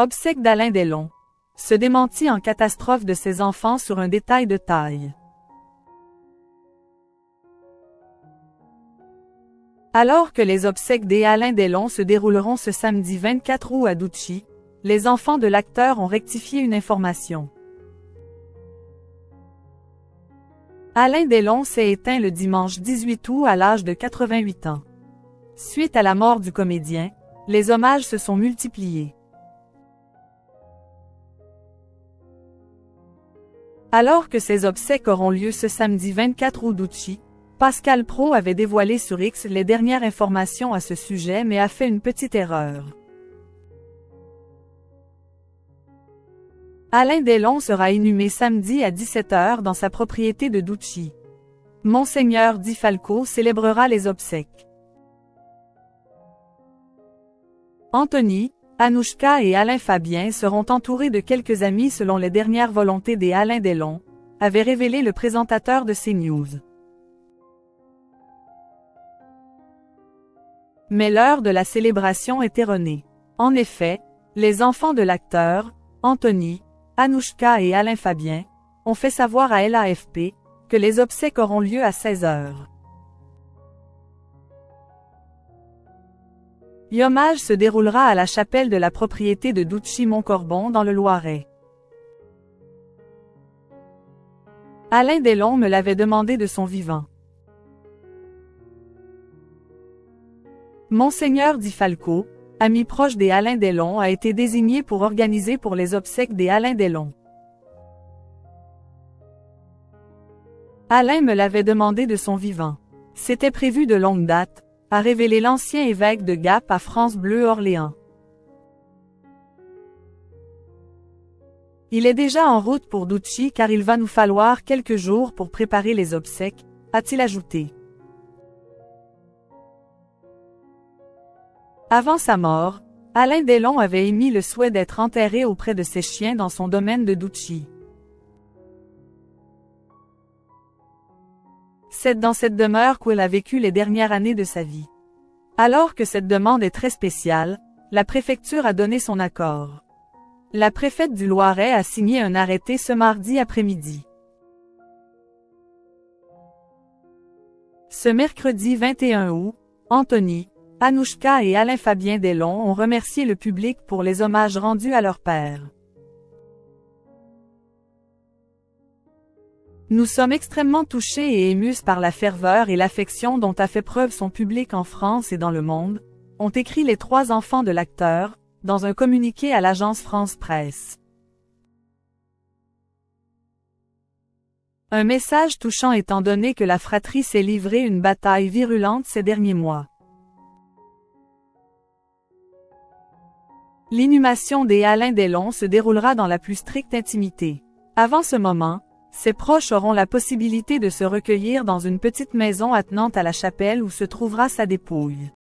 Obsèques d'Alain Delon. Se démentit en catastrophe de ses enfants sur un détail de taille. Alors que les obsèques d'Alain Delon se dérouleront ce samedi 24 août à Douchy, les enfants de l'acteur ont rectifié une information. Alain Delon s'est éteint le dimanche 18 août à l'âge de 88 ans. Suite à la mort du comédien, les hommages se sont multipliés. Alors que ces obsèques auront lieu ce samedi 24 août Douchy, Pascal Praud avait dévoilé sur X les dernières informations à ce sujet mais a fait une petite erreur. Alain Delon sera inhumé samedi à 17 h dans sa propriété de Douchy. Monseigneur Di Falco célébrera les obsèques. Anthony, Anouchka et Alain Fabien seront entourés de quelques amis selon les dernières volontés d'Alain Delon, avait révélé le présentateur de CNews. Mais l'heure de la célébration est erronée. En effet, les enfants de l'acteur, Anthony, Anouchka et Alain Fabien, ont fait savoir à l'AFP que les obsèques auront lieu à 16 h. L'hommage se déroulera à la chapelle de la propriété de Douchy-Montcorbon dans le Loiret. Alain Delon me l'avait demandé de son vivant. Monseigneur Di Falco, ami proche d'Alain Delon, a été désigné pour organiser pour les obsèques d'Alain Delon. Alain me l'avait demandé de son vivant. C'était prévu de longue date, a révélé l'ancien évêque de Gap à France Bleu Orléans. Il est déjà en route pour Douchy car il va nous falloir quelques jours pour préparer les obsèques, a-t-il ajouté. Avant sa mort, Alain Delon avait émis le souhait d'être enterré auprès de ses chiens dans son domaine de Douchy. C'est dans cette demeure qu'il a vécu les dernières années de sa vie. Alors que cette demande est très spéciale, la préfecture a donné son accord. La préfète du Loiret a signé un arrêté ce mardi après-midi. Ce mercredi 21 août, Anthony, Anouchka et Alain Fabien Delon ont remercié le public pour les hommages rendus à leur père. Nous sommes extrêmement touchés et émus par la ferveur et l'affection dont a fait preuve son public en France et dans le monde, ont écrit les 3 enfants de l'acteur, dans un communiqué à l'agence France Presse. Un message touchant étant donné que la fratrie s'est livré une bataille virulente ces derniers mois. L'inhumation d'Alain Delon se déroulera dans la plus stricte intimité. Avant ce moment, ses proches auront la possibilité de se recueillir dans une petite maison attenante à la chapelle où se trouvera sa dépouille.